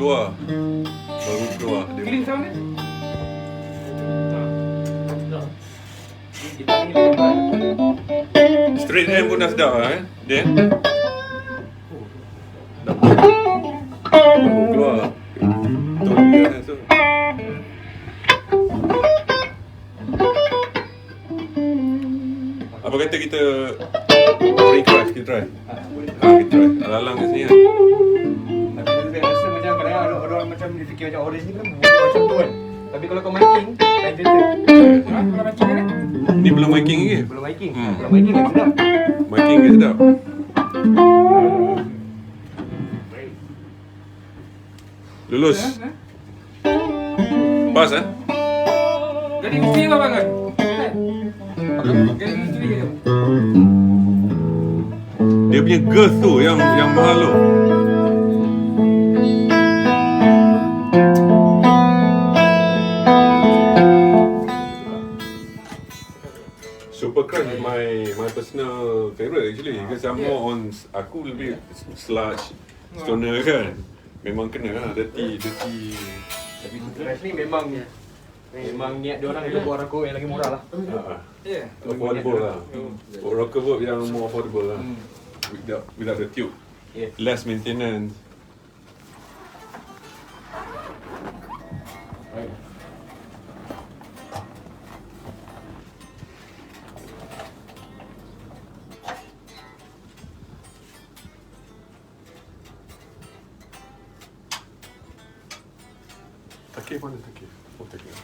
Baru keluar dia. Clean sound ni. Straight end pun dah sedap lah dia. Baru keluar. Tone dia tu. Apa kata kita Orange Crush, kita try? Kita try. Alang-alang kat sini kan. Tapi saya rasa macam kadang-kadang ada orang macam dia fikir macam Orange ni kan macam tu kan. Tapi kalau kau miking, lain cerita. Kalau miking kan? Ni belum miking lagi? Belum miking. Kalau miking kan sedap. Miking ke sedap? Lulus. Pas eh? Jadi mesti apa kan? Jadi mesti je. Dia punya girth tu yang mahal tu. Super Crush is my personal favourite actually because I'm more on, aku lebih sludge stoner kan. Memang kena lah dirty. Tapi Crush ni memang niat dia orang untuk buat rokok yang lagi murah lah. Ya. Affordable lah. Rokok yang more affordable lah. Without the tube. Less maintenance. Takif mana takif? Oh takif.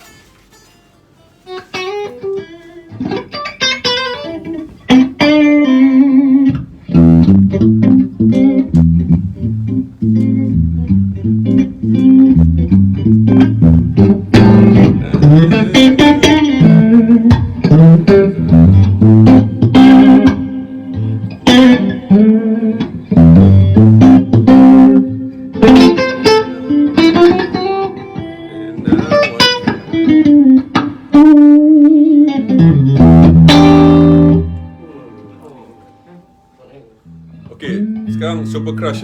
Okay, sekarang Super Crush.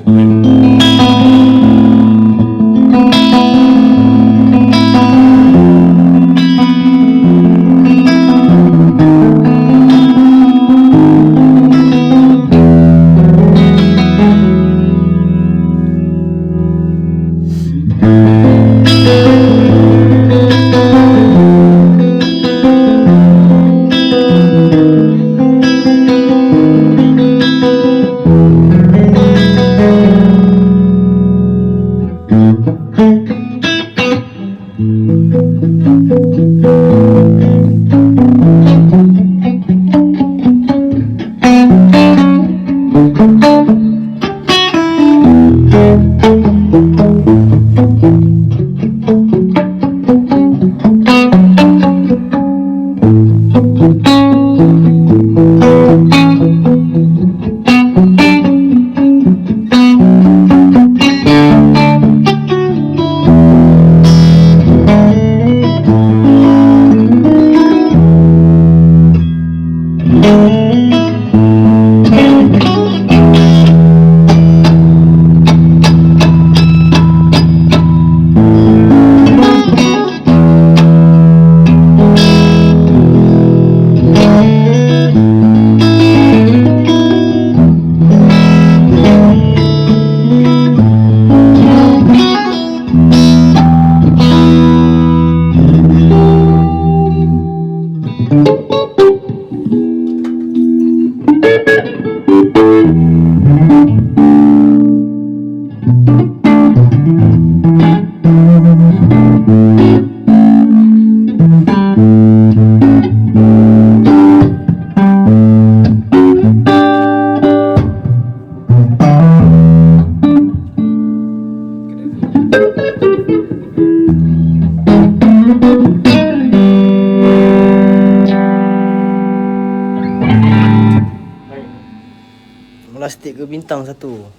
bintang satu.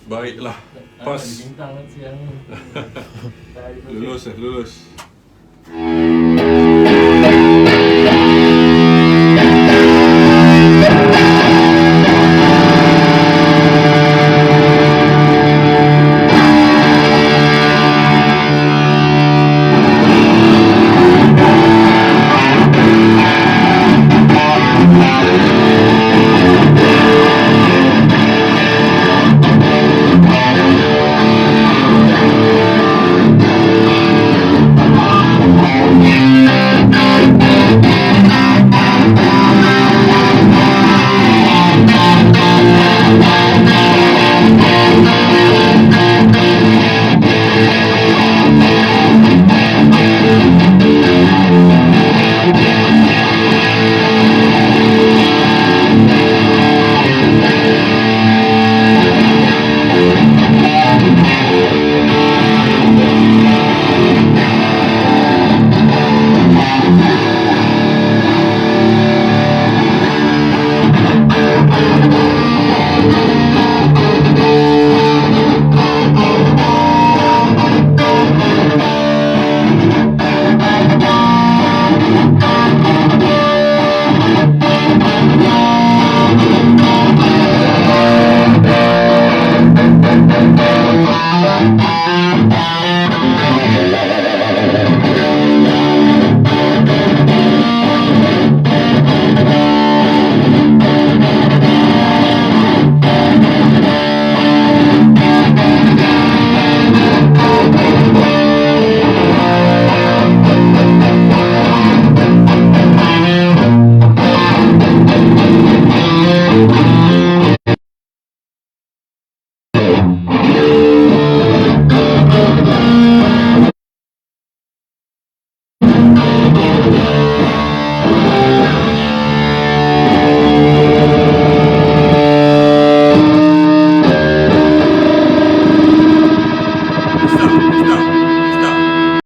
Baiklah. Pas. Bintang siang. Lulus.